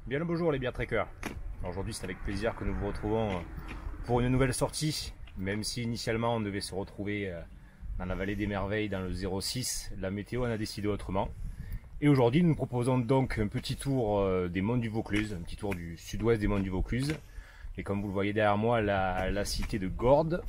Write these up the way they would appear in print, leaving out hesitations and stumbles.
Bien le bonjour les bières trekkers. Aujourd'hui c'est avec plaisir que nous vous retrouvons pour une nouvelle sortie. Même si initialement on devait se retrouver dans la vallée des merveilles dans le 06, la météo en a décidé autrement. Et aujourd'hui nous proposons donc un petit tour des monts du Vaucluse, un petit tour du sud-ouest des monts du Vaucluse. Et comme vous le voyez derrière moi, la cité de Gordes.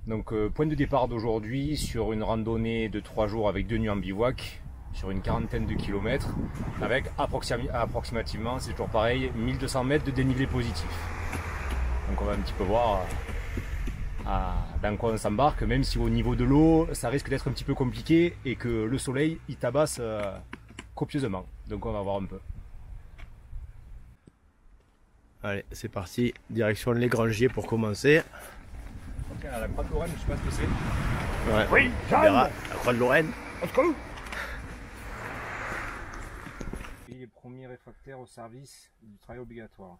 Donc point de départ d'aujourd'hui sur une randonnée de 3 jours avec 2 nuits en bivouac, sur une quarantaine de kilomètres, avec approximativement, c'est toujours pareil, 1200 mètres de dénivelé positif. Donc on va un petit peu voir dans quoi on s'embarque, même si au niveau de l'eau, ça risque d'être un petit peu compliqué et que le soleil, il tabasse copieusement. Donc on va voir un peu. Allez, c'est parti, direction Les Grangiers pour commencer. Ok, à la Croix de Lorraine, je sais pas ce que c'est. Ouais. Oui, on verra, la Croix de Lorraine. Les premiers réfractaires au service du travail obligatoire,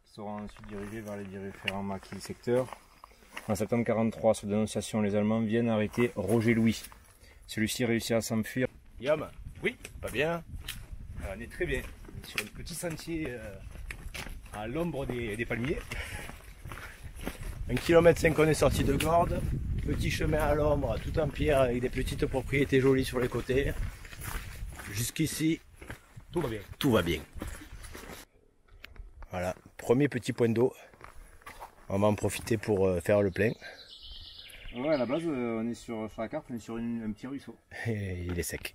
qui seront ensuite dirigés vers les différents maquis secteurs. En septembre 1943, sous dénonciation, les Allemands viennent arrêter Roger Louis. Celui-ci réussit à s'enfuir. Guillaume, Oui, pas bien? on est très bien. On est sur un petit sentier à l'ombre des palmiers. 1,5 km on est sorti de Gordes. Petit chemin à l'ombre, tout en pierre, avec des petites propriétés jolies sur les côtés. Jusqu'ici, Tout va bien. tout va bien. Voilà, premier petit point d'eau. On va en profiter pour faire le plein. Ouais, à la base, on est sur la carte, on est sur un petit ruisseau. Et il est sec.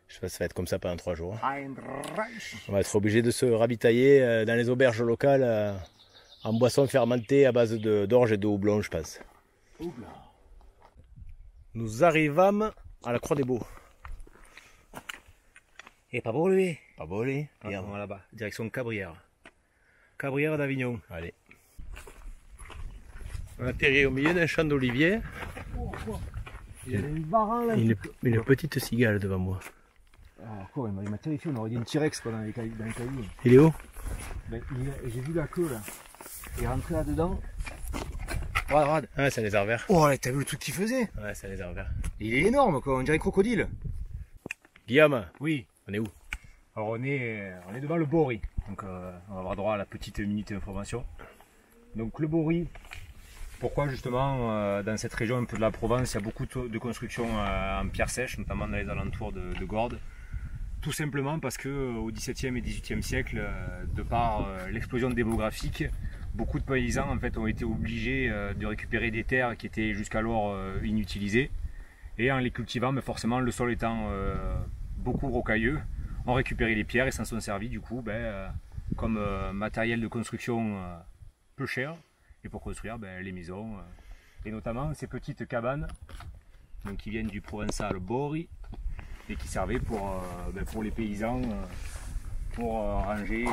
Je sais pas si ça va être comme ça pendant 3 jours. Heinreich. On va être obligé de se ravitailler dans les auberges locales en boisson fermentée à base d'orge et de houblon, je pense. Oula. Nous arrivâmes à la Croix des Baux. Et pas beau lui. Pas beau, les On va là-bas, direction Cabrières. Cabrières d'Avignon. Allez. On atterrit au milieu d'un champ d'olivier. Il y a une varan là. Une petite cigale devant moi. Ah, quoi, il m'a terrifié, on aurait dit une T-Rex dans les cailloux. Il est où? Ben, j'ai vu la queue là. Il est rentré là-dedans. Regarde. Ah, c'est un lézard vert. Oh, t'as vu le truc qu'il faisait? Ouais, c'est un lézard vert. Il est énorme quoi, on dirait un crocodile. Guillaume, Oui. on est où? Alors on est devant le Bory. Donc on va avoir droit à la petite minute information. Donc le Bory, pourquoi justement dans cette région un peu de la Provence, il y a beaucoup de constructions en pierre sèche, notamment dans les alentours de Gordes. Tout simplement parce que au XVIIe et XVIIIe siècle, de par l'explosion démographique, beaucoup de paysans en fait ont été obligés de récupérer des terres qui étaient jusqu'alors inutilisées. Et en les cultivant, mais forcément le sol étant beaucoup rocailleux, ont récupéré les pierres et s'en sont servis du coup comme matériel de construction peu cher, et pour construire les maisons, et notamment ces petites cabanes donc, qui viennent du provençal Bory et qui servaient pour les paysans pour ranger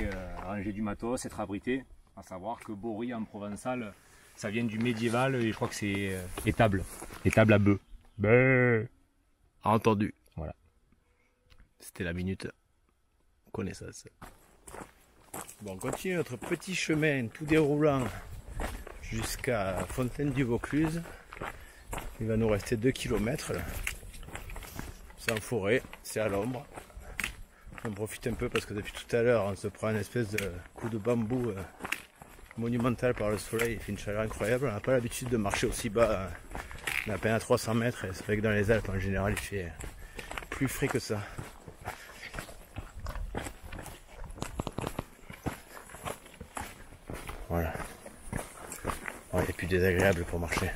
du matos, être abrités. À savoir que Bory en provençal, ça vient du médiéval et je crois que c'est étable à bœuf. Entendu. Voilà. C'était la minute connaissance. Bon, on continue notre petit chemin tout déroulant jusqu'à Fontaine du Vaucluse. Il va nous rester 2 km. C'est en forêt, c'est à l'ombre. On profite un peu parce que depuis tout à l'heure, on se prend une espèce de coup de bambou monumental par le soleil. Il fait une chaleur incroyable. On n'a pas l'habitude de marcher aussi bas. On est à peine à 300 mètres et c'est vrai que dans les Alpes en général il fait plus frais que ça. Voilà. Ouais, et puis désagréable pour marcher.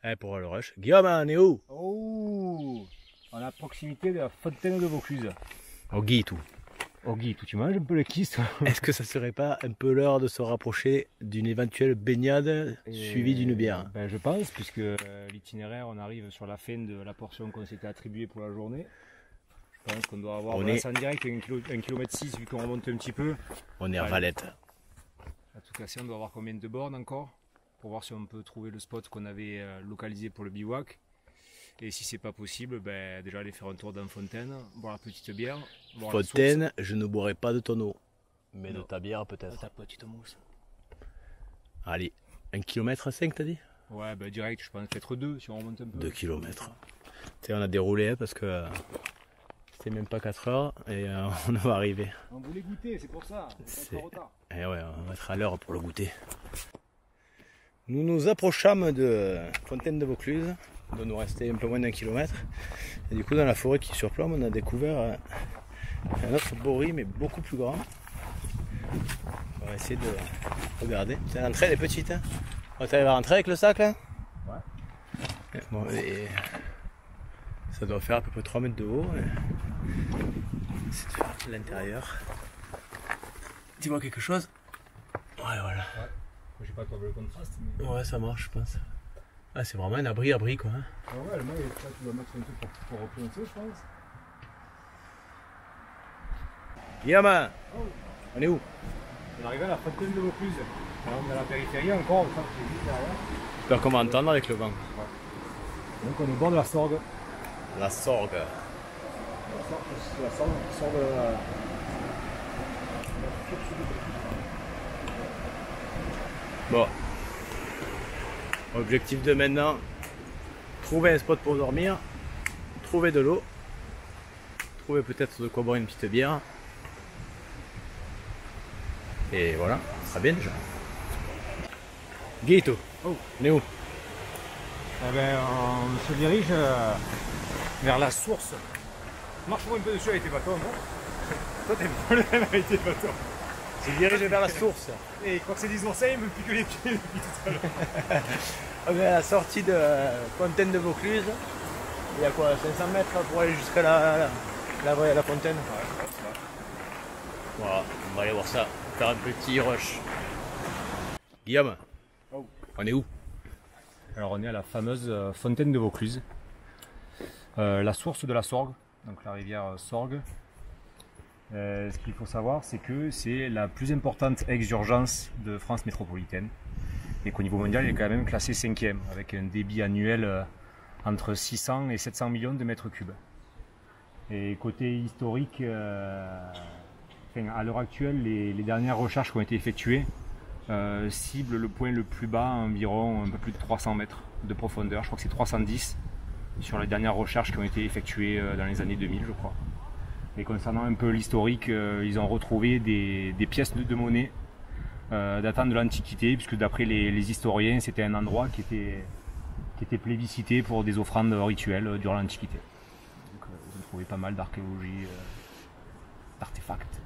Allez, pour le rush. Guillaume, on est où? Oh, on est à proximité de la fontaine de Vaucluse. Au Guy, tout. Oh Guy, tu manges un peu le kiss toi? Est-ce que ça serait pas un peu l'heure de se rapprocher d'une éventuelle baignade suivie d'une bière? Je pense, puisque l'itinéraire, on arrive sur la fin de la portion qu'on s'était attribuée pour la journée. Je pense qu'on doit avoir, c'est en direct, 1,6 km vu qu'on remonte un petit peu. On est à Valette. À tout casser, on doit avoir combien de bornes encore pour voir si on peut trouver le spot qu'on avait localisé pour le bivouac. Et si c'est pas possible, déjà aller faire un tour dans Fontaine, boire la petite bière. Fontaine, je ne boirai pas de ton eau, mais non, de ta bière peut-être. Ta petite mousse. Allez, 1,5 km t'as dit? Ouais, direct, je pense peut-être 2 si on remonte un peu. 2 km. On a déroulé parce que restait même pas 4 heures et on va arriver. On voulait goûter, c'est pour ça. C'est... Et ouais, on va être à l'heure pour le goûter. Nous nous approchâmes de Fontaine de Vaucluse. Il doit nous rester un peu moins d'1 kilomètre. Et du coup, dans la forêt qui surplombe, on a découvert un autre boris, mais beaucoup plus grand. On va essayer de regarder. L'entrée elle est petite. Hein. On t'arrive à rentrer avec le sac là? Ouais. Bon, et ça doit faire à peu près 3 mètres de haut. C'est de faire l'intérieur. Tu vois quelque chose? Ouais, voilà. Ouais. J'ai pas trouvé le contraste. Mais... Ouais, ça marche, je pense. Ah, c'est vraiment un abri quoi. Hein. Ah ouais, le mec, tu dois mettre un truc pour replanter, je pense. Yama, on est où? On est arrivé à la Fontaine de Vaucluse. On est à la périphérie encore, on sent que c'est juste derrière. J'espère qu'on va entendre avec le vent. Ouais. Donc on est au bord de la Sorgue. La Sorgue. La Sorgue qui sort de la... Bon. Objectif de maintenant, trouver un spot pour dormir, trouver de l'eau, trouver peut-être de quoi boire une petite bière. Et voilà, ça sera bien déjà. Gaëto, oh. On est où? Eh ben, on se dirige vers la source. Marche-moi un peu dessus avec tes bâtons, non? Toi, t'es le problème avec tes bâtons. On se dirige vers la source. Et quand c'est des oursins, il me pique les pieds depuis tout à l'heure. On est à la sortie de Fontaine de Vaucluse. Il y a quoi, 500 mètres pour aller jusqu'à la fontaine? Ouais, voilà, on va aller voir ça, faire un petit rush. Guillaume, On est où? Alors on est à la fameuse Fontaine de Vaucluse, la source de la Sorgue, donc la rivière Sorgue. Ce qu'il faut savoir, c'est que c'est la plus importante ex-urgence de France métropolitaine et qu'au niveau mondial, elle est quand même classée 5e avec un débit annuel entre 600 et 700 millions de mètres cubes. Et côté historique, à l'heure actuelle, les dernières recherches qui ont été effectuées ciblent le point le plus bas à environ un peu plus de 300 mètres de profondeur. Je crois que c'est 310 sur les dernières recherches qui ont été effectuées dans les années 2000, je crois. Et concernant un peu l'historique, ils ont retrouvé des pièces de monnaie datant de l'Antiquité, puisque d'après les historiens, c'était un endroit qui était plébiscité pour des offrandes rituelles durant l'Antiquité. Donc ils ont trouvé pas mal d'archéologie, d'artefacts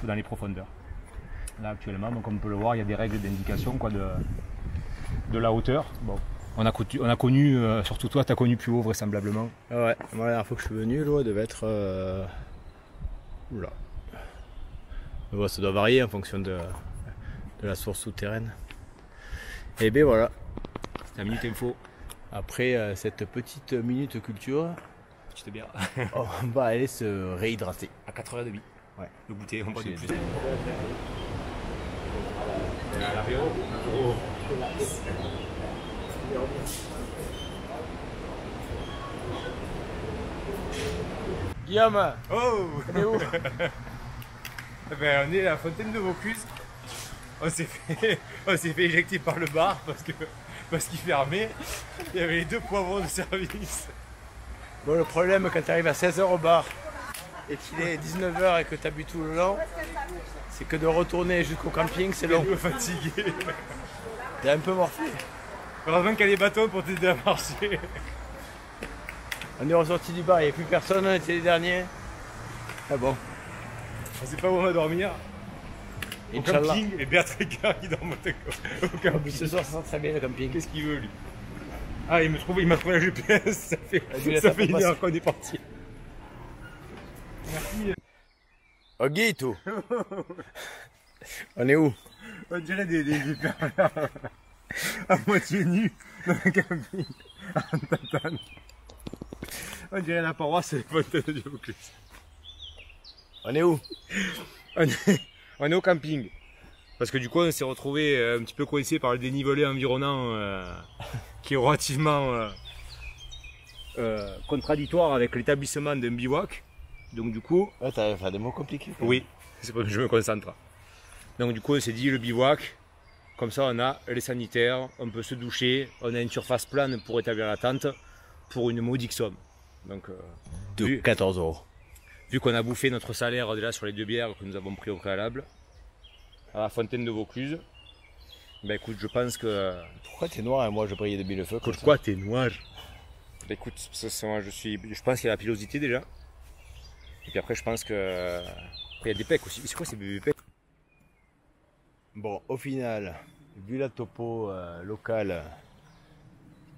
dans les profondeurs. Là actuellement, donc on peut le voir, il y a des règles d'indication de la hauteur. Bon. On a connu, surtout toi, tu as connu plus haut vraisemblablement. Ouais, moi la dernière fois que je suis venu, l'eau devait être... Oula. Mais bon, ça doit varier en fonction de la source souterraine. Et bien voilà. C'est la minute info. Après cette petite minute culture, Petite bière. on va aller se réhydrater. À 4h30. Ouais. Le goûter, on boit du plus. Guillaume, Oh, on est où? ben, on est à la Fontaine de Vaucluse. On s'est fait éjecter par le bar parce qu'il fermait. Il y avait les 2 poivrons de service. Bon, le problème quand tu arrives à 16h au bar et qu'il est 19h et que tu as bu tout le long, c'est que de retourner jusqu'au camping, c'est long. Un peu fatigué. T'es un peu morflé. Heureusement qu'il y a des bâtons pour t'aider à marcher. On est ressorti du bar, il n'y avait plus personne, on était les derniers. Ah bon. On sait pas où on va dormir. Au Inch'Allah. camping, et Béatrice qui dort au camping. Ce soir, ça sent très bien le camping. Qu'est-ce qu'il veut lui? Ah, il m'a trouvé la GPS, ça fait fait 1 heure qu'on est parti. Merci. Oh Guito. On est où? On dirait des pervers à moitié nus dans un camping en tatane. On dirait la paroisse et les Fontaines de Vaucluse. On est où? On est au camping. Parce que du coup, on s'est retrouvé un petit peu coincé par le dénivelé environnant qui est relativement contradictoire avec l'établissement d'un bivouac. Donc du coup... Ouais, t'as fait des mots compliqués. Oui, c'est pour ça que je me concentre. Donc du coup, on s'est dit le bivouac, comme ça on a les sanitaires, on peut se doucher, on a une surface plane pour établir la tente pour une modique somme. Donc, De 14 €. vu qu'on a bouffé notre salaire déjà sur les 2 bières que nous avons pris au préalable, à la fontaine de Vaucluse, ben écoute, je pense que... Pourquoi t'es noir et moi je brillais de mille feux? Pourquoi t'es noir? Ben écoute, moi, je pense qu'il y a la pilosité déjà. Et puis après, je pense que... Après, il y a des pecs aussi. C'est quoi ces bébés pecs? Bon, au final, vu la topo locale,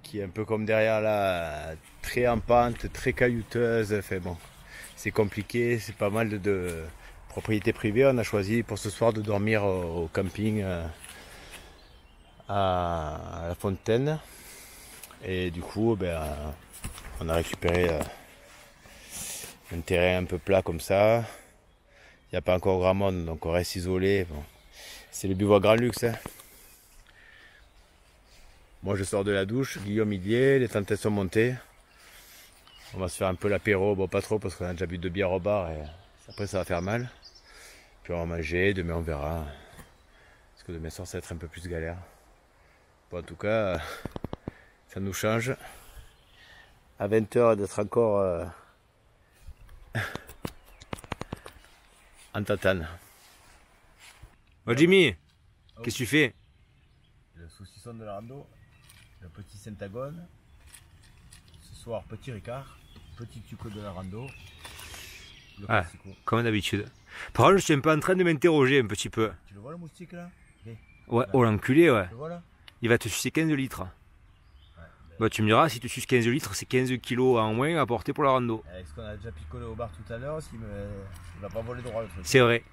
qui est un peu comme derrière là, très en pente, très caillouteuse, enfin bon, c'est compliqué, c'est pas mal de propriétés privées. On a choisi pour ce soir de dormir au camping à la Fontaine. Et du coup, ben, on a récupéré un terrain un peu plat comme ça. Il n'y a pas encore grand monde, donc on reste isolé. Bon. C'est le bivouac grand luxe. Hein. Moi je sors de la douche, Guillaume il y est, les tentes sont montées. On va se faire un peu l'apéro, bon pas trop parce qu'on a déjà bu 2 bières au bar et après ça va faire mal. Puis on va manger, demain on verra. Parce que demain soir ça va être un peu plus galère. Bon en tout cas, ça nous change. À 20 h d'être encore en tatane. Oh Jimmy, qu'est-ce que tu fais? Le saucisson de la rando, le petit Pentagone. Ce soir, petit Ricard, petit Tuco de la rando. Ah, comme d'habitude. Par contre, je suis un peu en train de m'interroger un petit peu. Tu le vois le moustique là? Ouais, oh l'enculé, ouais. Tu le vois là? Il va te sucer 15 litres. Bah, tu me diras, si tu suces 15 litres, c'est 15 kilos en moins à porter pour la rando. Avec ce qu'on a déjà picolé au bar tout à l'heure, il va pas voler droit le truc. C'est vrai.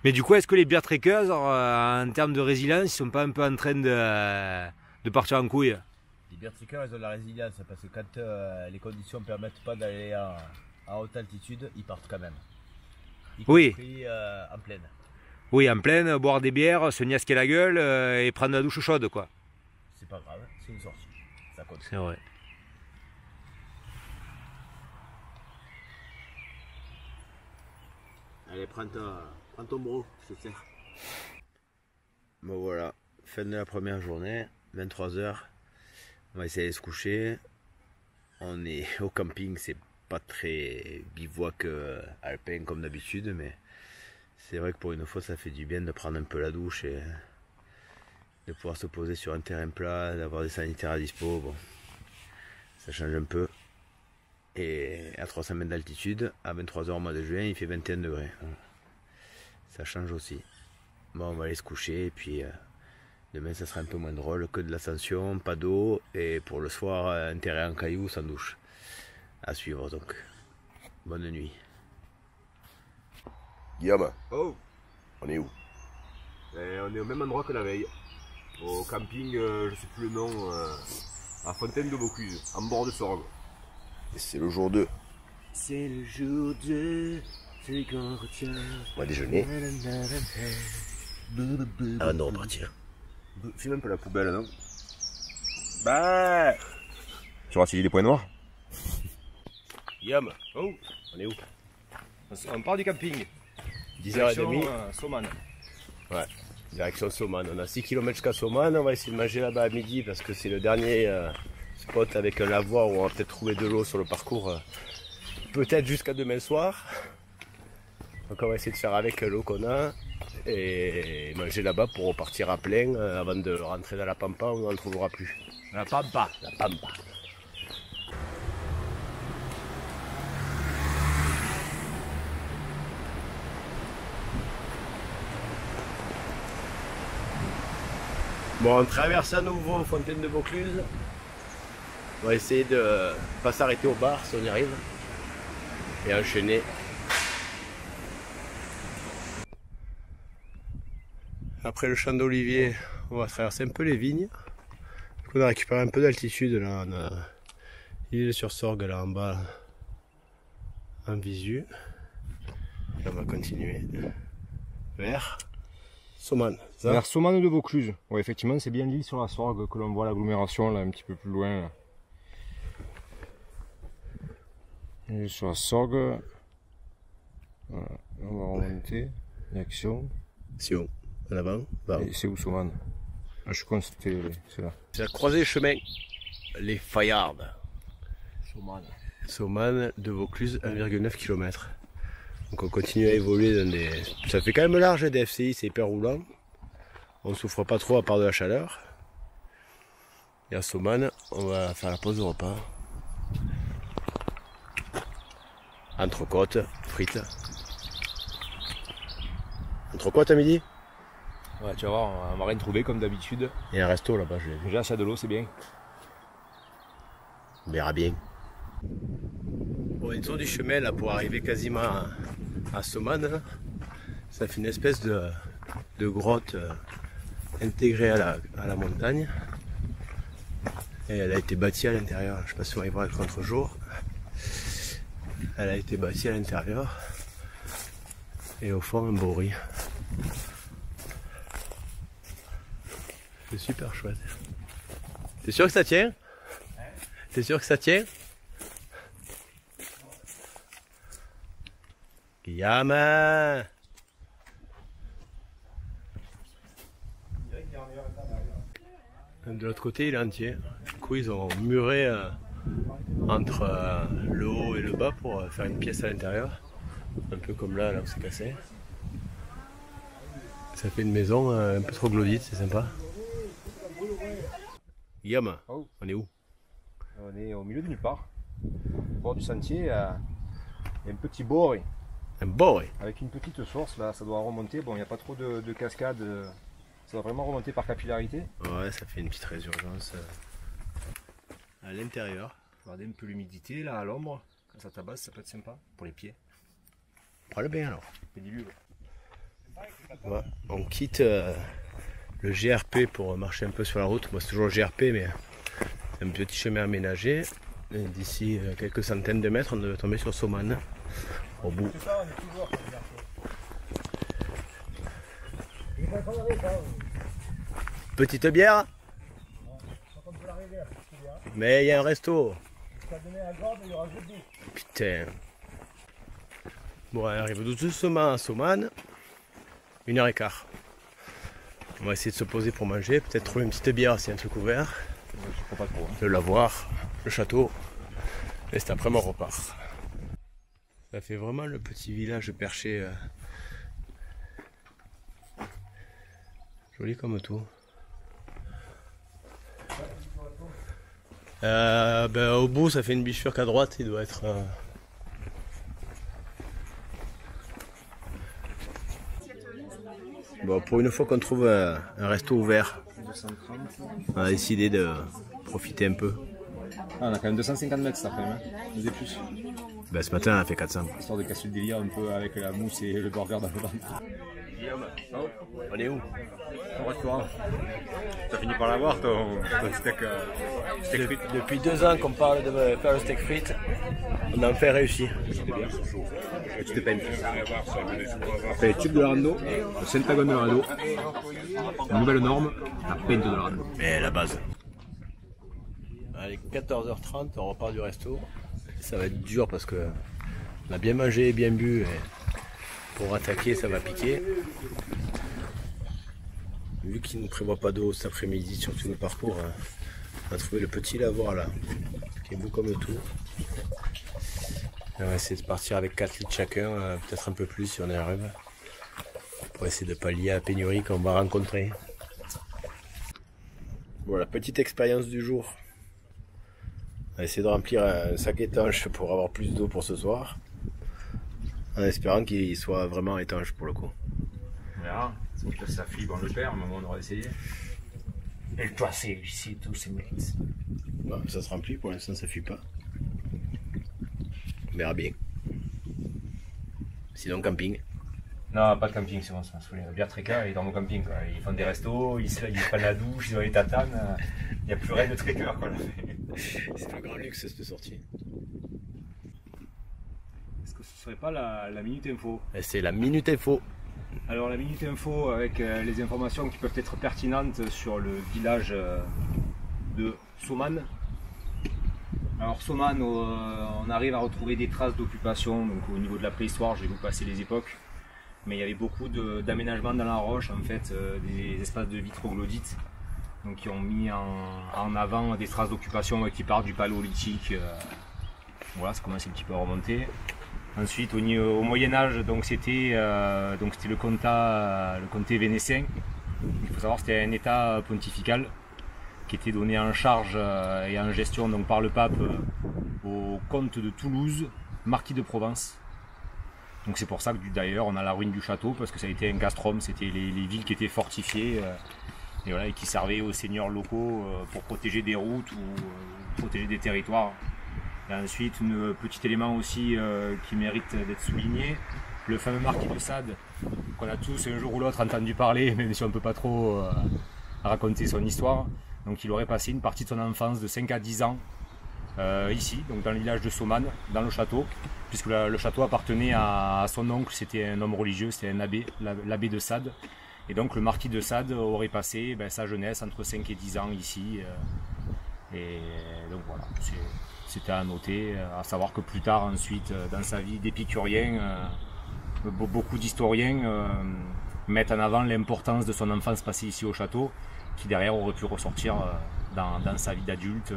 Mais du coup, est-ce que les beer trekkers, en termes de résilience, ils sont pas un peu en train de partir en couille? Les beer trekkers, ils ont de la résilience parce que quand les conditions ne permettent pas d'aller à haute altitude, ils partent quand même. Oui. En pleine. Oui, en pleine, boire des bières, se niasquer la gueule et prendre la douche chaude, quoi. C'est pas grave, c'est une sortie. Ça compte. C'est vrai. Allez, prends ton bro, je te sers. Bon voilà, fin de la première journée, 23 h. On va essayer de se coucher. On est au camping, c'est pas très bivouac alpin comme d'habitude, mais c'est vrai que pour une fois ça fait du bien de prendre un peu la douche et de pouvoir se poser sur un terrain plat, d'avoir des sanitaires à dispo. Bon, ça change un peu. Et à 300 mètres d'altitude, à 23 h au mois de juin, il fait 21 degrés. Ça change aussi. Bon, on va aller se coucher et puis demain ça sera un peu moins drôle que de l'ascension, pas d'eau et pour le soir un terrain en cailloux sans douche. À suivre donc. Bonne nuit. Guillaume, Oh, on est où? on est au même endroit que la veille. Au camping, je sais plus le nom, à Fontaine de Vaucluse, en bord de Sorgue. Et c'est le jour 2. C'est le jour 2, c'est qu'on retient. On va déjeuner avant de repartir. Fais même pas la poubelle, non? Bah, tu vois-tu les points noirs? Guillaume, Oh, on est où? on part du camping. 10h30. Soman. Ouais, direction Soman. On a 6 km jusqu'à Soman. On va essayer de manger là-bas à midi parce que c'est le dernier spot avec un lavoir où on va peut-être trouver de l'eau sur le parcours. Peut-être jusqu'à demain soir. Donc on va essayer de faire avec l'eau qu'on a et manger là-bas pour repartir à plein avant de rentrer dans la pampa où on n'en trouvera plus. La pampa. La pampa. Bon, on traverse à nouveau Fontaine de Vaucluse. On va essayer de pas s'arrêter au bar si on y arrive. Et enchaîner. Après le champ d'olivier, on va traverser un peu les vignes. On a récupéré un peu d'altitude là. On a l'île sur Sorgue là en bas. En visu. Et on va continuer vers Soman. Vers Soman de Vaucluse. Ouais, effectivement, c'est bien l'île sur la Sorgue que l'on voit l'agglomération là un petit peu plus loin. Là. Et sur la Sorgue, voilà. On va remonter. Direction. C'est où? En avant? Bah, Et c'est où Soman? Ah, je suis con, c'est là. c'est la croisée chemin. Les Fayards. Soman. Soman de Vaucluse, 1,9 km. Donc on continue à évoluer dans des... Ça fait quand même large des FCI, c'est hyper roulant. On ne souffre pas trop à part de la chaleur. Et à Soman, on va faire la pause de repas. Entrecôte, frites. Entrecôte à midi? Ouais, tu vas voir, on va rien trouver comme d'habitude. Il y a un resto là-bas, je l'ai vu. Déjà, s'il y a de l'eau, c'est bien. On verra bien. Bon, ils ont du chemin là pour arriver quasiment à Soman. Ça fait une espèce de grotte intégrée à la montagne. Et elle a été bâtie à l'intérieur. Je ne sais pas si on va y voir avec contre-jour. Elle a été bâtie à l'intérieur. Et au fond, un bourri. C'est super chouette. T'es sûr que ça tient? T'es sûr que ça tient? Guillaume! De l'autre côté, il est entier. Du coup, ils ont muré entre le haut et le bas pour faire une pièce à l'intérieur. Un peu comme là où c'est cassé. Ça fait une maison un peu troglodyte, c'est sympa. Guillaume, Oh. on est où? On est au milieu de nulle part. Au bord du sentier, il y a un petit bourg Un bourri. avec une petite source. Là, ça doit remonter. Bon, il n'y a pas trop de cascades. Ça doit vraiment remonter par capillarité. Ouais, ça fait une petite résurgence à l'intérieur. Regardez un peu l'humidité là à l'ombre. Quand ça tabasse, ça peut être sympa pour les pieds. Prends le bien alors. Pédiluve. Ouais, on quitte le GRP pour marcher un peu sur la route. Moi c'est toujours le GRP mais un petit chemin aménagé. Et d'ici quelques centaines de mètres on devait tomber sur Soman. Au bout. Petite bière. Mais il y a un resto. Putain. Bon, on arrive doucement à Soman. 1h15. On va essayer de se poser pour manger, peut-être trouver une petite bière si un truc ouvert. Je crois pas trop. Le lavoir, le château. Et c'est après mon repart. Ça fait vraiment le petit village perché. Joli comme tout. Au bout, ça fait une bifurque à droite, il doit être. Bon, pour une fois qu'on trouve un resto ouvert, on a décidé de profiter un peu. Ah, on a quand même 250 mètres ça quand même. On faisait plus. Ben, ce matin, on a fait 400. Histoire de casser le délire un peu avec la mousse et le burger dans le ventre. On est où? Au restaurant. T'as fini par l'avoir ton steak frites. Depuis 2 ans qu'on parle de faire le steak frites, on a enfin réussi. C'était bien. Petite pente. Les tubes de Larando, le Centagone de Larando, une nouvelle norme, la pente de Larando. Mais la base. Allez, 14h30, on repart du resto. Ça va être dur parce que on a bien mangé, bien bu. Et pour attaquer, ça va piquer. Vu qu'il ne prévoit pas d'eau cet après-midi sur tout le parcours, on a trouvé le petit lavoir là, qui est beau comme tout. Et on va essayer de partir avec 4 litres chacun, peut-être un peu plus si on y arrive, pour essayer de pallier à la pénurie qu'on va rencontrer. Voilà, petite expérience du jour. On va essayer de remplir un sac étanche pour avoir plus d'eau pour ce soir, en espérant qu'il soit vraiment étanche pour le coup. On verra. Si ça flippe, on le perd, mais on aura essayé. Et toi, c'est ici, tous ces mérites. Bon, ça se remplit, pour l'instant ça fuit pas. On verra bien. Sinon camping. Non, pas de camping, c'est bon, ça m'a saoulé. Bière Trekker, ils dorment au camping, quoi. Ils font des restos, ils prennent la douche, ils ont les tatanes. Il n'y a plus rien de Trekker, quoi. C'est le grand luxe cette sortie. Est-ce que ce serait pas la minute info? Et c'est la minute info. Alors la minute info avec les informations qui peuvent être pertinentes sur le village de Soman. Alors Soman, on arrive à retrouver des traces d'occupation, donc au niveau de la préhistoire, je vais vous passer les époques. Mais il y avait beaucoup d'aménagements dans la roche, en fait, des espaces de vie troglodytes, donc qui ont mis en avant des traces d'occupation qui partent du paléolithique Voilà, ça commence un petit peu à remonter. Ensuite, au Moyen-Âge, donc c'était le comté vénétien. Il faut savoir que c'était un état pontifical qui était donné en charge et en gestion donc, par le pape au comte de Toulouse, marquis de Provence. Donc c'est pour ça que d'ailleurs on a la ruine du château, parce que ça a été un castrum, c'était les villes qui étaient fortifiées et, voilà, et qui servaient aux seigneurs locaux pour protéger des routes ou protéger des territoires. Et ensuite, un petit élément aussi qui mérite d'être souligné, le fameux marquis de Sade, qu'on a tous un jour ou l'autre entendu parler, même si on ne peut pas trop raconter son histoire. Donc il aurait passé une partie de son enfance de 5 à 10 ans ici, donc dans le village de Saumanne, dans le château, puisque le château appartenait à son oncle, c'était un homme religieux, c'était un abbé, l'abbé de Sade. Et donc le marquis de Sade aurait passé sa jeunesse entre 5 et 10 ans ici. Et donc voilà, c'était à noter, à savoir que plus tard ensuite, dans sa vie d'épicurien, beaucoup d'historiens mettent en avant l'importance de son enfance passée ici au château, qui derrière aurait pu ressortir dans sa vie d'adulte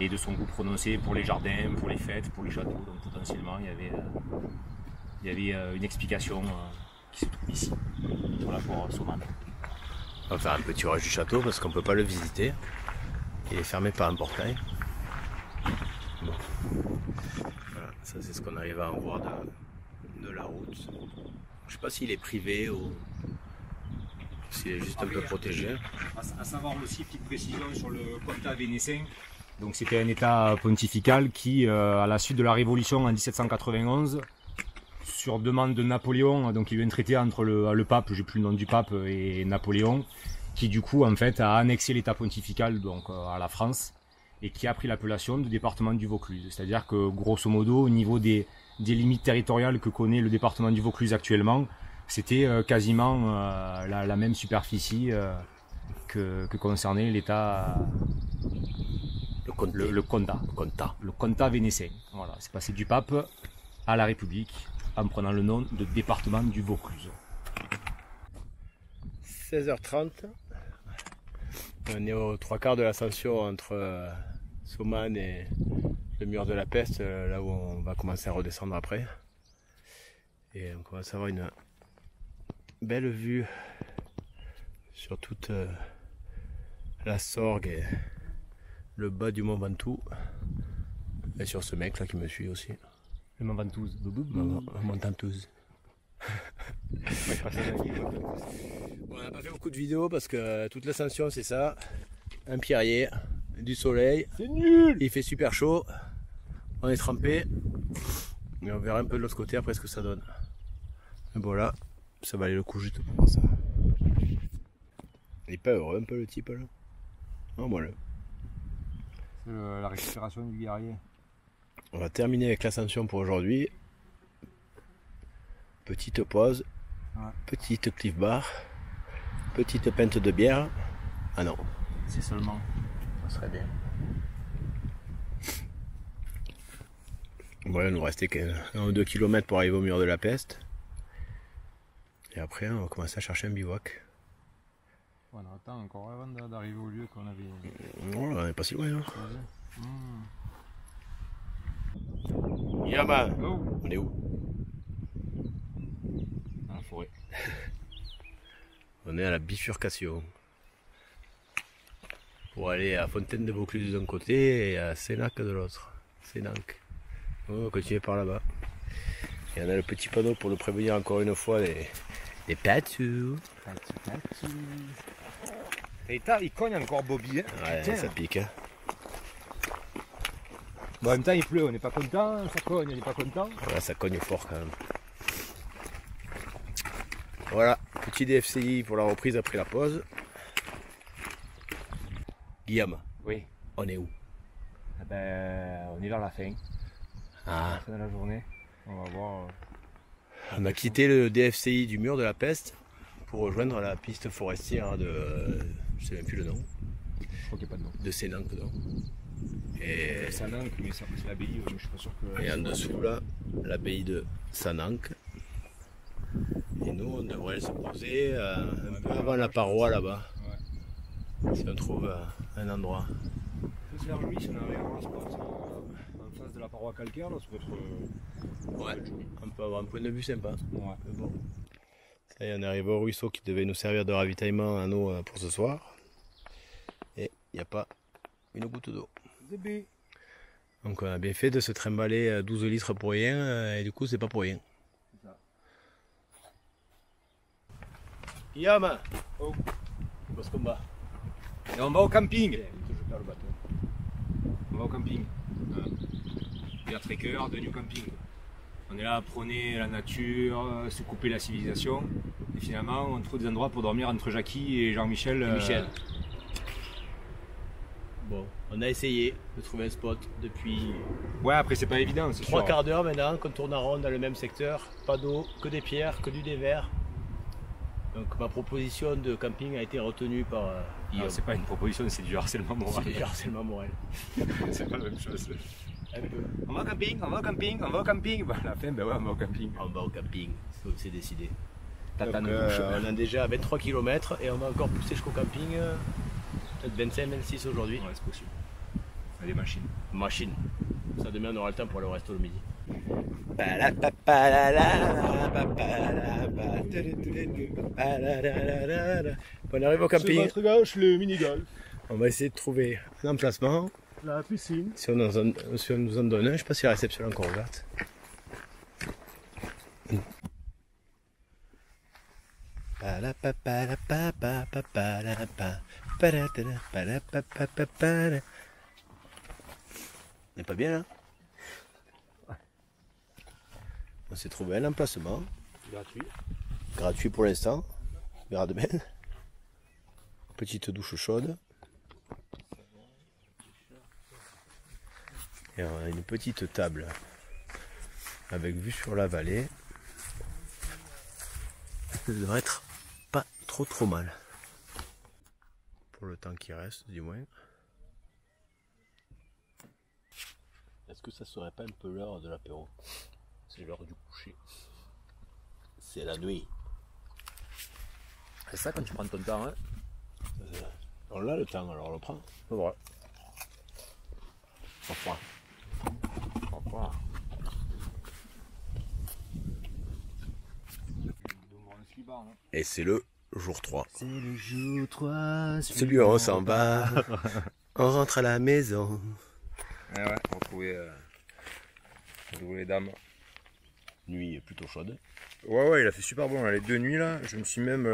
et de son goût prononcé pour les jardins, pour les fêtes, pour les châteaux. Donc potentiellement il y avait une explication qui se trouve ici. Voilà pour Saumanne. On va faire un petit orage du château parce qu'on ne peut pas le visiter. Il est fermé par un portail. Bon. Voilà, ça c'est ce qu'on arrive à en voir de la route. Je sais pas s'il est privé ou s'il est juste un peu protégé. À savoir aussi, petite précision sur le comtat vénétien. Donc c'était un état pontifical qui, à la suite de la Révolution en 1791, sur demande de Napoléon, donc il y a eu un traité entre le pape, j'ai plus le nom du pape, et Napoléon, qui du coup en fait a annexé l'état pontifical donc à la France et qui a pris l'appellation de département du Vaucluse. C'est-à-dire que grosso modo, au niveau des limites territoriales que connaît le département du Vaucluse actuellement, c'était quasiment la même superficie que concernait l'état. Le comtat vénétien. Voilà, c'est passé du pape à la République en prenant le nom de département du Vaucluse. 16h30. On est aux 3/4 de l'ascension entre Saumanne et le mur de la Peste, là où on va commencer à redescendre après. Et on commence à avoir une belle vue sur toute la Sorgue et le bas du Mont Ventoux. Et sur ce mec là qui me suit aussi. Le Mont Ventoux. Mont Ventoux. On n'a pas fait beaucoup de vidéos parce que toute l'ascension c'est ça. Un pierrier, du soleil. C'est nul! Il fait super chaud. On est trempé. Et on verra un peu de l'autre côté après ce que ça donne. Et bon là, ça valait le coup juste pour voir ça. Il est pas heureux un peu le type là. Oh voilà. C'est la récupération du guerrier. On va terminer avec l'ascension pour aujourd'hui. Petite pause, petite cliff bar, petite pinte de bière. Ah non, C'est seulement. ça serait bien. Voilà, il nous restait 1 ou 2 km pour arriver au mur de la Peste. Et après, on va commencer à chercher un bivouac. On attend encore avant d'arriver au lieu qu'on avait. Voilà, on n'est pas si loin. Hein. Yaman, Oh. on est où? Dans la forêt. On est à la bifurcation. Pour aller à Fontaine de Vaucluse d'un côté et à Sénac de l'autre. Sénac. On va continuer par là-bas. Et on a le petit panneau pour nous prévenir encore une fois les patous. Et il cogne encore Bobby. Hein. Ouais, Putain. ça pique. Hein. Bon, en même temps il pleut, on n'est pas content, ça cogne, on n'est pas content. Ouais, ça cogne fort quand même. Voilà, petit DFCI pour la reprise après la pause. Guillaume, Oui. on est où? Ah ben, on est vers la fin. Ah, La fin de la journée. On va voir. on a quitté le DFCI du mur de la Peste pour rejoindre la piste forestière de... je sais même plus le nom. Je crois qu'il n'y a pas de nom. De Sénanque dedans. Et, Sananque, mais c'est l'abbaye, mais je suis pas sûr que. et en dessous là, l'abbaye de Sananque. Et nous on devrait se poser un peu avant la paroi là-bas. Si on trouve un endroit. On peut se faire joli si on arrive à voir un spot en face de la paroi calcaire, là, ça peut être. Ouais, on peut avoir un point de vue sympa. Ouais. Mais bon. Ça y est, on est arrivé au ruisseau qui devait nous servir de ravitaillement en eau pour ce soir. Et il n'y a pas une goutte d'eau. Donc on a bien fait de se trimballer 12 litres pour rien, et du coup c'est pas pour rien. C'est ça. Guillaume, Oh. où est-ce qu'on va? Et on va au camping. Je perds le bateau. On va au camping. Pierre Trekker de New Camping. On est là à prôner la nature, se couper la civilisation. Et finalement, on trouve des endroits pour dormir entre Jackie et Jean-Michel. Michel. Bon, on a essayé de trouver un spot depuis Ouais, après c'est pas évident, c'est 3 sûr. quarts d'heure maintenant qu'on tourne en rond dans le même secteur. Pas d'eau, que des pierres, que du dévers. Donc ma proposition de camping a été retenue par Ah, Guillaume. c'est pas une proposition, c'est du harcèlement moral. C'est du harcèlement moral. C'est pas la même chose. Un peu. On va au camping, on va au camping, on va au camping. Bah, à la fin, ben ouais, on va au camping. On va au camping, c'est décidé. Tatane Donc, bouche. on a déjà 23 km et on va encore pousser jusqu'au camping. Peut-être 25-26 aujourd'hui. Ouais, c'est possible. On a des machines. Machine. Ça demain on aura le temps pour aller au resto le midi. On arrive au camping. gauche, le mini-golf. On va essayer de trouver un emplacement. La piscine. Si on nous en donne un, je sais pas si la réception est encore ouverte. On est pas bien là? On s'est trouvé un emplacement. Gratuit. Gratuit pour l'instant. On verra demain. Petite douche chaude. Et on a une petite table avec vue sur la vallée. Ça devrait être pas trop mal. Pour le temps qui reste, du moins. Est-ce que ça serait pas un peu l'heure de l'apéro? C'est l'heure du coucher. C'est la nuit. C'est ça quand tu prends ton temps, hein. On a le temps, alors on le prend. C'est vrai. On prend. Au revoir. Et c'est le jour 3. C'est le jour 3. Celui où on s'en va. On rentre à la maison. Ouais, ouais, on va trouver les dames. Nuit plutôt chaude. Ouais, il a fait super bon là, les 2 nuits là. Je me suis même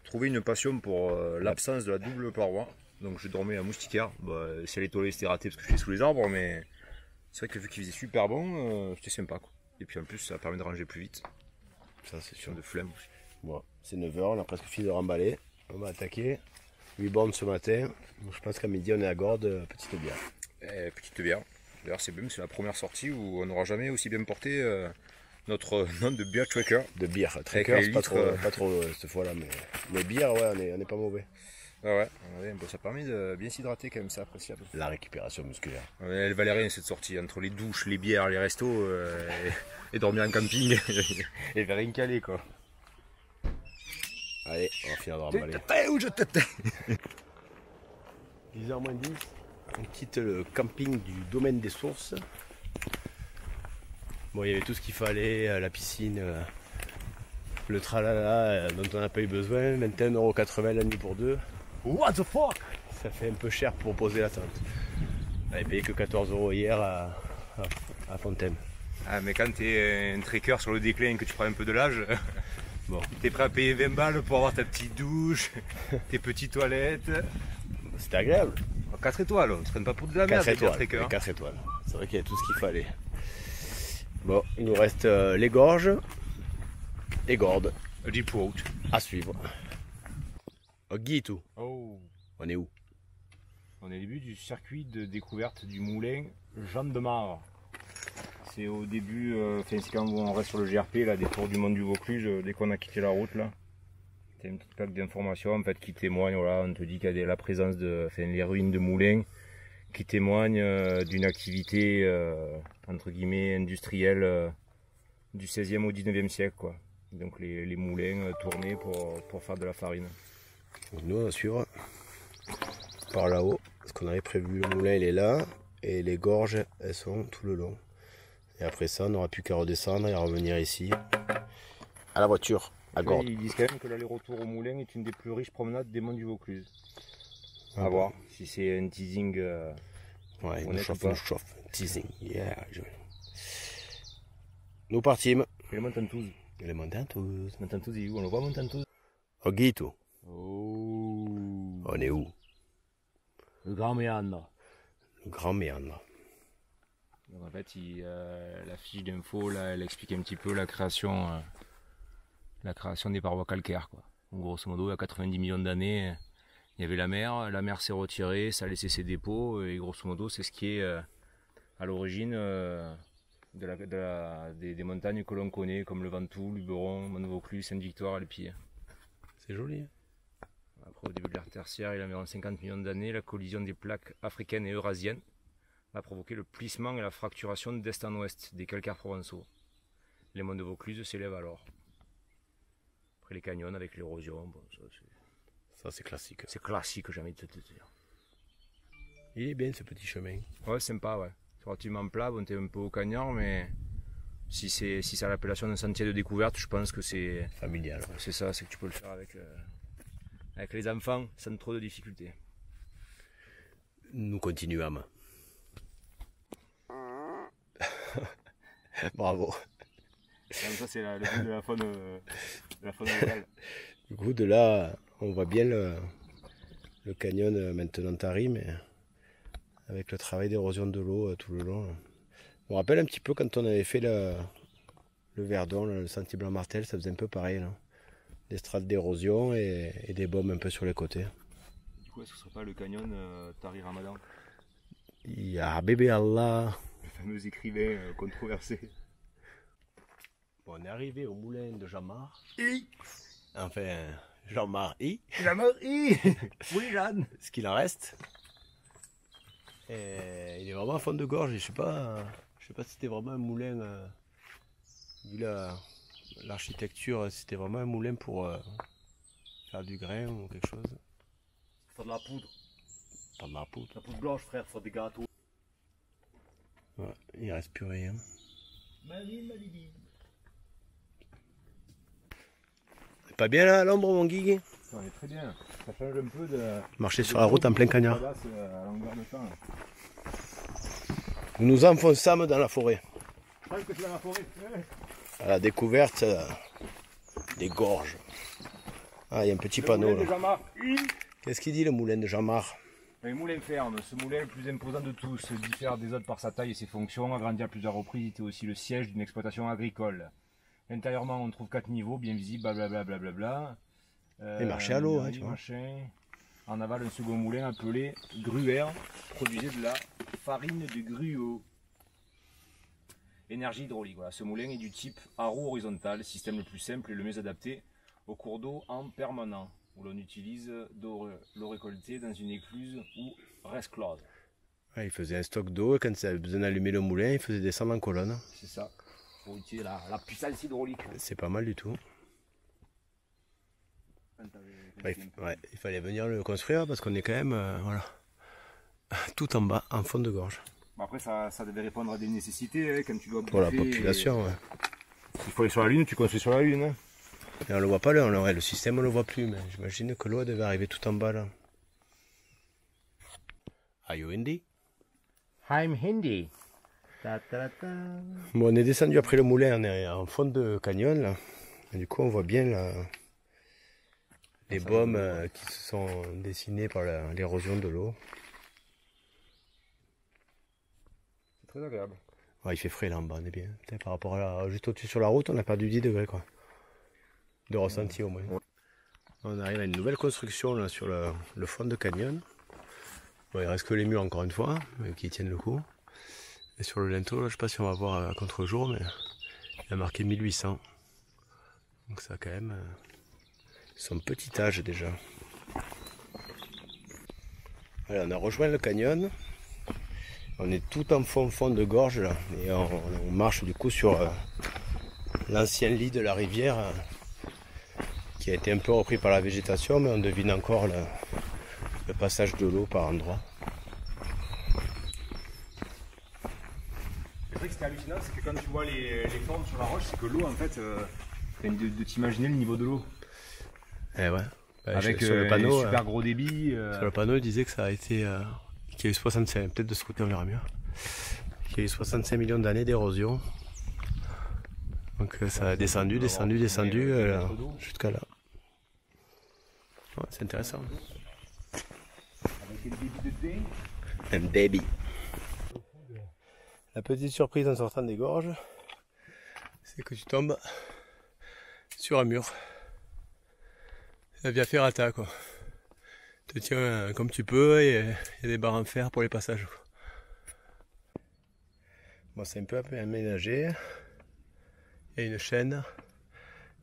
trouvé une passion pour l'absence de la double paroi. Donc je dormais à moustiquaire. Bah, si elle est tollée, c'était raté parce que je suis sous les arbres, mais c'est vrai que vu qu'il faisait super bon, c'était sympa quoi. Et puis en plus, ça permet de ranger plus vite. Ça c'est sûr. Sur de flemme aussi. Bon, c'est 9h, on a presque fini de remballer. On va attaquer. 8 bornes ce matin. Donc, je pense qu'à midi on est à Gordes, petite bière. Petite bière. D'ailleurs, c'est même c'est la première sortie où on n'aura jamais aussi bien porté notre nom de Beer Tracker. De bière, Avec tracker, les c'est pas litres, trop cette fois-là, mais bière, ouais, on est pas mauvais. Ouais, ça permet de bien s'hydrater quand même, c'est appréciable. La récupération musculaire. Elle valait rien cette sortie, entre les douches, les bières, les restos et dormir en camping et faire rien caler quoi. Allez, on va finir de remballer. Où je t'étais 10h moins 10, on quitte le camping du domaine des sources. Bon, il y avait tout ce qu'il fallait, la piscine, le tralala dont on n'a pas eu besoin, 21,80€ la nuit pour deux. What the fuck? Ça fait un peu cher pour poser la tente. On avait payé que 14€ hier à Fontaine. Ah mais quand t'es un trekker sur le déclin et que tu prends un peu de l'âge, Bon, t'es prêt à payer 20 balles pour avoir ta petite douche, tes petites toilettes. c'était agréable. 4 étoiles, on ne traîne pas pour de la merde, 4 étoiles. trekker. 4 étoiles. C'est vrai qu'il y a tout ce qu'il fallait. Bon, il nous reste les gorges et Gordes Deep Road. à suivre. Guitou, Oh. on est où? On est au début du circuit de découverte du moulin Jean de Marre. C'est au début, c'est quand on reste sur le GRP, là, des tours du monde du Vaucluse, dès qu'on a quitté la route là. C'est une petite plaque d'information en fait qui témoigne, voilà, on te dit qu'il y a la présence de les ruines de moulins qui témoignent d'une activité entre guillemets industrielle du 16e au 19e siècle quoi. Donc les moulins tournés pour faire de la farine. Donc nous on va suivre par là-haut, parce qu'on avait prévu, le moulin il est là, et les gorges, elles sont tout le long. Et après ça, on n'aura plus qu'à redescendre et à revenir ici. À la voiture, à Gordes. Ils disent quand même que l'aller-retour au moulin est une des plus riches promenades des monts du Vaucluse. Ah À bon. voir si c'est un teasing. Ouais, on nous est chauffe, ou pas. nous chauffe. Teasing, yeah. Nous partîmes. Et le Montantouze. Les montagnes tous. Montantouze, il est où? On le voit, Montantouze? Au Guito. Oh. On est où? Le grand méandre. Le grand méandre. Donc en fait, la fiche d'info, là, elle explique un petit peu la création des parois calcaires, quoi. Donc, grosso modo, il y a 90 millions d'années, il y avait la mer s'est retirée, ça a laissé ses dépôts, et grosso modo, c'est ce qui est à l'origine des montagnes que l'on connaît, comme le Ventoux, Luberon, Mont-Vaucluse, Sainte-Victoire et le Pied. C'est joli. Après, au début de l'ère tertiaire, il y a environ 50 millions d'années, la collision des plaques africaines et eurasiennes a provoqué le plissement et la fracturation d'est en ouest des calcaires provençaux. Les monts de Vaucluse s'élèvent alors. Après les canyons avec l'érosion, bon, Ça, c'est classique. c'est classique, j'ai envie de te dire. Il est bien ce petit chemin. Ouais, sympa, ouais. C'est relativement plat, bon, t'es un peu au canyon, mais si c'est l'appellation d'un sentier de découverte, je pense que c'est Familial. ça, c'est que tu peux le faire avec les enfants sans trop de difficultés. Nous continuâmes. Bravo. Ça, c'est le goût de la faune locale. Du coup, de là, on voit bien le canyon maintenant tari, mais avec le travail d'érosion de l'eau tout le long. On me rappelle un petit peu quand on avait fait le Verdon, le sentier Blanc-Martel, ça faisait un peu pareil. Là. Des strates d'érosion et des baumes un peu sur les côtés. Du coup, est-ce que ce serait pas le canyon Tari Ramadan? Ya bébé Allah. Le fameux écrivain controversé. Bon, on est arrivé au moulin de Jean-Marc. Enfin, Jean-Marc I. Jean-Marie. Oui, Jeanne. Ce qu'il en reste. Et il est vraiment à fond de gorge. Je sais pas si c'était vraiment un moulin. Vu l'architecture, c'était vraiment un moulin pour faire du grain ou quelque chose. Faut de la poudre. Pas de la poudre. La poudre blanche, frère, faut des gâteaux. Ouais, il reste plus rien. C'est pas bien là à l'ombre, mon Guigui? On est très bien. Ça change un peu de. Marcher sur la route en plein cagnard. Là, c'est à longueur de temps. Nous nous enfonçâmes dans la forêt. Je pense que c'est dans la forêt. À la découverte des gorges. Ah, il y a un petit panneau là. Qu'est-ce qu'il dit le moulin de Jean-Marc? Le moulin ferme, ce moulin le plus imposant de tous, diffère des autres par sa taille et ses fonctions. Agrandi à plusieurs reprises, il était aussi le siège d'une exploitation agricole. Intérieurement, on trouve 4 niveaux bien visibles, blablabla. Et marcher à l'eau, hein, tu vois. En aval, un second moulin appelé gruère produisait de la farine de gruau. Énergie hydraulique. Voilà. Ce moulin est du type à roue horizontale, système le plus simple et le mieux adapté au cours d'eau en permanent, où l'on utilise l'eau récoltée dans une écluse ou resclose. Ouais, il faisait un stock d'eau et quand il avait besoin d'allumer le moulin, il faisait descendre en colonne. C'est ça, pour utiliser la puissance hydraulique. C'est pas mal du tout. Il fallait venir le construire parce qu'on est quand même voilà, tout en bas, en fond de gorge. Bon, après, ça devait répondre à des nécessités, hein, quand tu dois Pour la bouffer, population, ouais. Il faut aller sur la Lune, tu construis sur la Lune. Hein. Et on le voit pas là, le système on le voit plus, mais j'imagine que l'eau devait arriver tout en bas là. Are you Hindi? I'm Hindi. Bon, on est descendu après le moulin, on est en fond de canyon là. Et du coup on voit bien là, les baumes qui se sont dessinés par l'érosion de l'eau. C'est très agréable. Ouais, il fait frais là en bas, on est bien. Peut-être par rapport à juste au-dessus sur la route, on a perdu 10 degrés quoi. De ressenti au moins. Ouais. On arrive à une nouvelle construction là sur le fond de canyon. Bon, il reste que les murs encore une fois, mais qui tiennent le coup. Et sur le linteau, là, je sais pas si on va voir à contre-jour, mais il a marqué 1800. Donc ça a quand même son petit âge déjà. Voilà, on a rejoint le canyon. On est tout en fond de gorge là. Et on marche du coup sur l'ancien lit de la rivière qui a été un peu repris par la végétation, mais on devine encore le passage de l'eau par endroits. qui est hallucinant, c'est que quand tu vois les formes sur la roche, c'est que l'eau, en fait, de t'imaginer le niveau de l'eau. Eh ouais. Avec sur le panneau, super gros débit. Sur le panneau, il disait que ça a été. Qu'il y a eu 65, peut-être de ce côté on verra mieux. Qu'il y a eu 65 millions d'années d'érosion. Donc ça a descendu jusqu'à là. Ouais, c'est intéressant. Avec un débit de thé. Un baby. La petite surprise en sortant des gorges, c'est que tu tombes sur un mur. La Via Ferrata, quoi. Tu te tiens comme tu peux et il y a des barres en fer pour les passages. Bon, c'est un peu aménagé. Il y a une chaîne,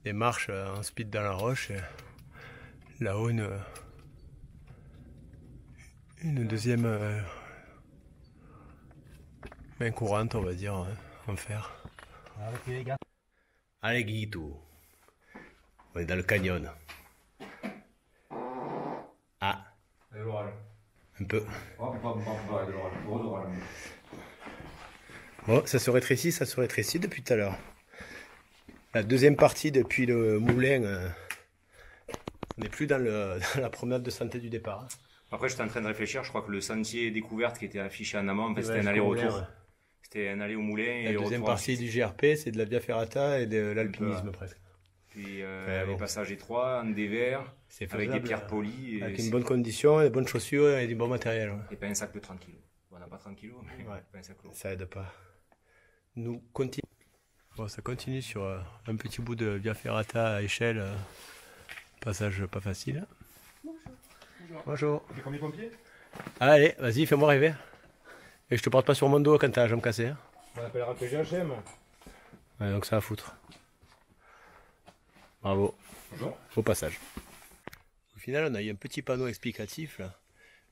des marches en speed dans la roche. Et là-haut, une deuxième main courante, on va dire, en fer. Allez, les gars. Allez, Guido. On est dans le canyon. Ah, un peu. Bon, ça se rétrécit depuis tout à l'heure. La deuxième partie depuis le moulin, on n'est plus dans la promenade de santé du départ. Après, j'étais en train de réfléchir, je crois que le sentier découverte qui était affiché en amont, en fait, c'était un aller-retour. Ouais. C'était un aller au moulin. La deuxième partie du GRP, c'est de la Via Ferrata et de l'alpinisme presque. Puis les passages étroits, en dévers, avec des pierres polies. Avec une bonne condition, des bonnes chaussures et du bon matériel. Ouais. Et pas un sac de 30 kg. Bon, on n'a pas 30 kg, mais ouais. Pas un sac lourd. Ça aide pas. Nous continuons. Bon, ça continue sur un petit bout de Via Ferrata à échelle. Passage pas facile. Bonjour. Tu fais combien de pompiers? Allez, vas-y, fais-moi rêver. Et je te porte pas sur mon dos quand t'as la jambe cassée. Hein. On appellera PGHM. Ouais, donc ça va foutre. Bravo. Bonjour. Au passage. Au final, on a eu un petit panneau explicatif. Là.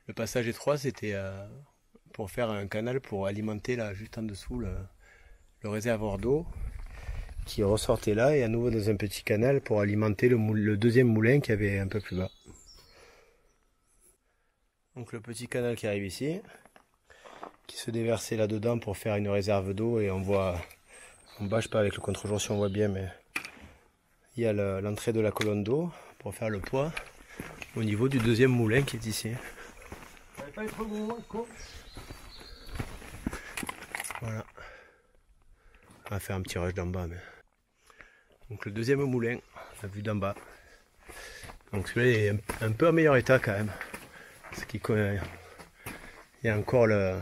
Le passage étroit, c'était pour faire un canal pour alimenter là, juste en dessous le réservoir d'eau qui ressortait là et à nouveau dans un petit canal pour alimenter le deuxième moulin qui avait un peu plus bas. Donc le petit canal qui arrive ici, qui se déversait là-dedans pour faire une réserve d'eau et on voit, on bâche pas avec le contre-jour si on voit bien, mais il y a l'entrée de la colonne d'eau pour faire le poids au niveau du deuxième moulin qui est ici. Ça va pas être gros, quoi. Voilà. On va faire un petit rush d'en bas. Mais... Donc le deuxième moulin, la vue d'en bas. Donc celui-là est un peu en meilleur état quand même. Parce qu'il y a encore le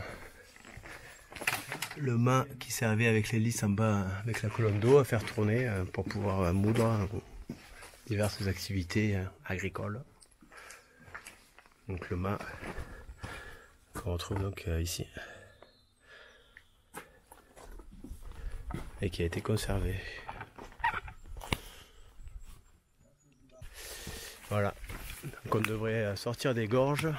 mât qui servait avec l'hélice en bas, avec la colonne d'eau à faire tourner pour pouvoir moudre diverses activités agricoles. Donc le mât qu'on retrouve donc ici. Et qui a été conservé. Voilà. Donc on devrait sortir des gorges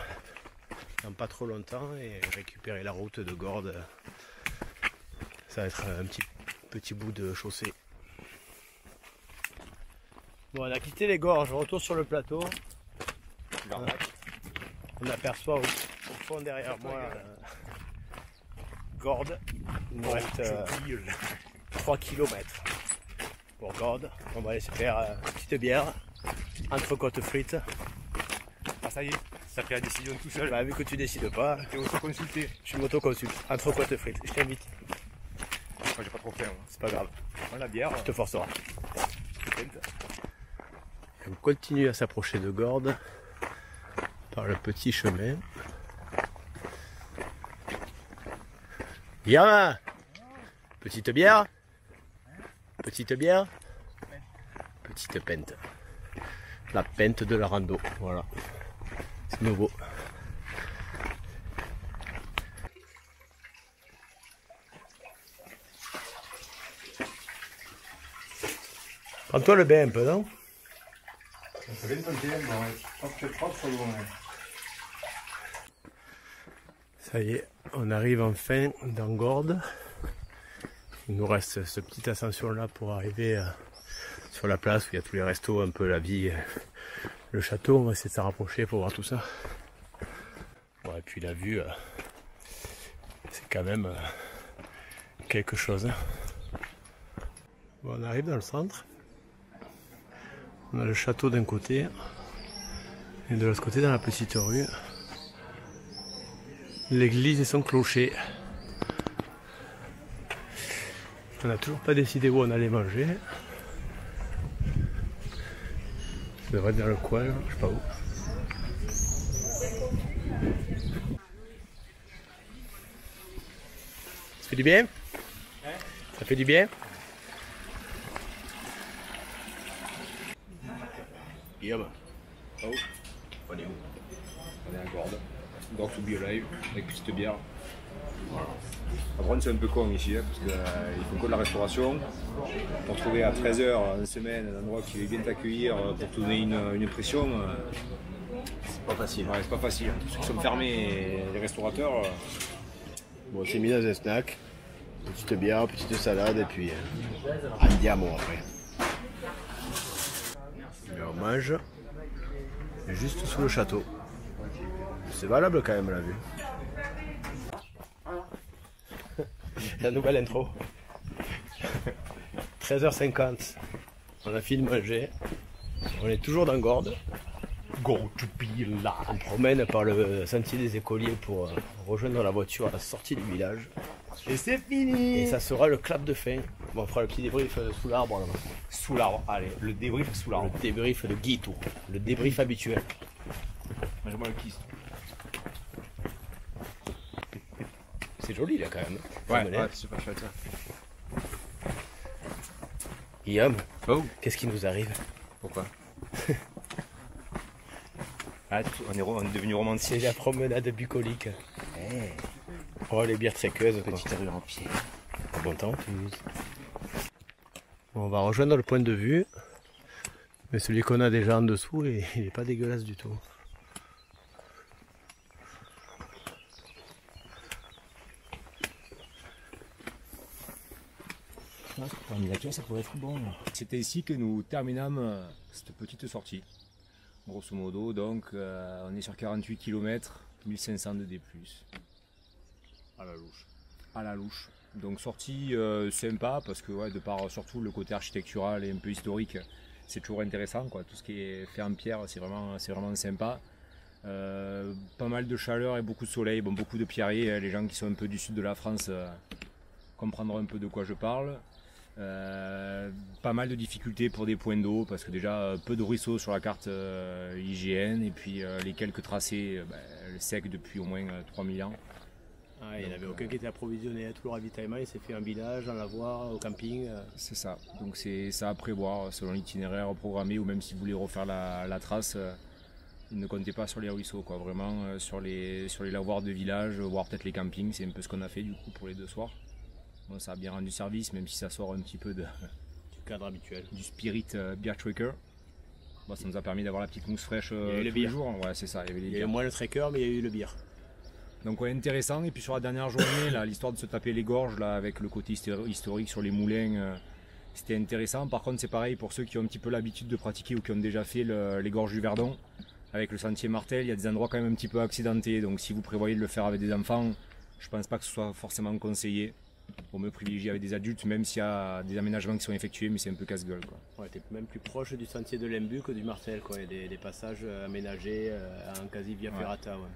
dans pas trop longtemps et récupérer la route de Gordes. Ça va être un petit bout de chaussée. Bon, on a quitté les gorges, retour sur le plateau. On aperçoit au fond derrière moi Gordes. Il nous reste 3 km pour Gordes. On va aller se faire une petite bière, entrecôte frites. Ah ça y est, ça fait la décision tout seul. Bah, vu que tu décides pas, t'es auto-consulté. Je m'auto-consulte. Entrecôte frites, je t'invite. Moi j'ai pas trop faim. C'est pas grave. Moi la bière. Je te forcerai. On continue à s'approcher de Gordes par le petit chemin. Bien. Petite bière. Petite bière. Petite pente. La pente de la rando. Voilà. C'est nouveau. Prends-toi le bain un peu, non? On peut bien tenter, mais je pense que c'est propre. Ça y est, on arrive enfin dans Gordes. Il nous reste ce petite ascension là pour arriver sur la place où il y a tous les restos, un peu la vie, le château. On va essayer de s'en rapprocher pour voir tout ça. Bon, et puis la vue, c'est quand même quelque chose. Hein. Bon, on arrive dans le centre. On a le château d'un côté. Et de l'autre côté, dans la petite rue, l'église et son clocher. On n'a toujours pas décidé où on allait manger. Ça devrait être dans le coin, je sais pas où. Ça fait du bien? Ça fait du bien? Guillaume. Oh, on est où? On est à Gordes. Gordes sous Biolive, avec petite bière. Voilà. Après, c'est un peu con ici, hein, parce qu'ils font que de la restauration. Pour trouver à 13h en semaine un endroit qui va bien t'accueillir pour te donner une pression, C'est pas facile. ouais, c'est pas facile. Ceux qui sont fermés, les restaurateurs. Bon, c'est mis dans un snack. Petite bière, petite salade et puis andiamo après. Et on mange juste sous le château. C'est valable quand même la vue. La nouvelle intro. 13h50. On a fini de manger. On est toujours dans Gordes. Go to be là. On promène par le sentier des écoliers pour rejoindre la voiture à la sortie du village. Et c'est fini. Et ça sera le clap de fin. Bon, on fera le petit débrief sous l'arbre là-bas. Sous l'arbre, allez, le débrief sous l'arbre. Le débrief de Guito. Le débrief habituel. Mange-moi le kiss. C'est joli là quand même. Ouais, c'est super chouette ça. Guillaume, Oh, qu'est-ce qui nous arrive? pourquoi? Ah, on est devenu romantique. C'est la promenade bucolique. Oh, les bières tréqueuses. Petite rue en pied. Bon temps. Bon, on va rejoindre le point de vue. Mais celui qu'on a déjà en dessous, il n'est pas dégueulasse du tout. Pour la miniature, ça pourrait être bon. C'était ici que nous terminâmes cette petite sortie. Grosso modo, donc on est sur 48 km, 1500 de D+. À la louche. À la louche. Donc sortie sympa parce que ouais, de par surtout le côté architectural et un peu historique, c'est toujours intéressant quoi. Tout ce qui est fait en pierre, c'est vraiment sympa. Pas mal de chaleur et beaucoup de soleil, bon, beaucoup de pierriers. Les gens qui sont un peu du sud de la France comprendront un peu de quoi je parle. Pas mal de difficultés pour des points d'eau parce que déjà peu de ruisseaux sur la carte IGN et puis les quelques tracés secs depuis au moins 3000 ans. Ah, il n'y en avait aucun qui était approvisionné à tout le ravitaillement, il s'est fait un village, en lavoir, au camping. C'est ça, donc c'est ça à prévoir selon l'itinéraire programmé ou même si vous voulez refaire la trace, ne comptez pas sur les ruisseaux, quoi. Vraiment sur les lavoirs de village, voire peut-être les campings, c'est un peu ce qu'on a fait du coup pour les 2 soirs. Bon, ça a bien rendu service, même si ça sort un petit peu du cadre habituel. Du spirit beer tracker. Bon, ça nous a permis d'avoir la petite mousse fraîche tous les jours. Ouais, c'est ça. Il y a eu moins le tracker, mais il y a eu le beer. Donc ouais, intéressant. Et puis sur la dernière journée, là, l'histoire de se taper les gorges, là, avec le côté historique sur les moulins, c'était intéressant. Par contre, c'est pareil pour ceux qui ont un petit peu l'habitude de pratiquer ou qui ont déjà fait les gorges du Verdon. Avec le sentier Martel, il y a des endroits quand même un petit peu accidentés. Donc si vous prévoyez de le faire avec des enfants, je pense pas que ce soit forcément conseillé. Pour me privilégier avec des adultes, même s'il y a des aménagements qui sont effectués, mais c'est un peu casse-gueule. Ouais, t'es même plus proche du sentier de l'Embu que du Martel, quoi. Il y a des passages aménagés en quasi via ferrata. Ouais.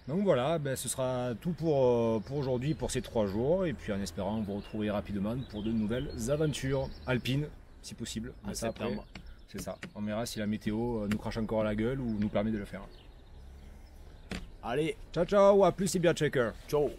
Donc voilà, ce sera tout pour aujourd'hui, pour ces 3 jours, et puis en espérant vous retrouver rapidement pour de nouvelles aventures alpines, si possible. En septembre. C'est ça, on verra si la météo nous crache encore à la gueule ou nous permet de le faire. Allez, ciao ciao, à plus et bien checker. ciao.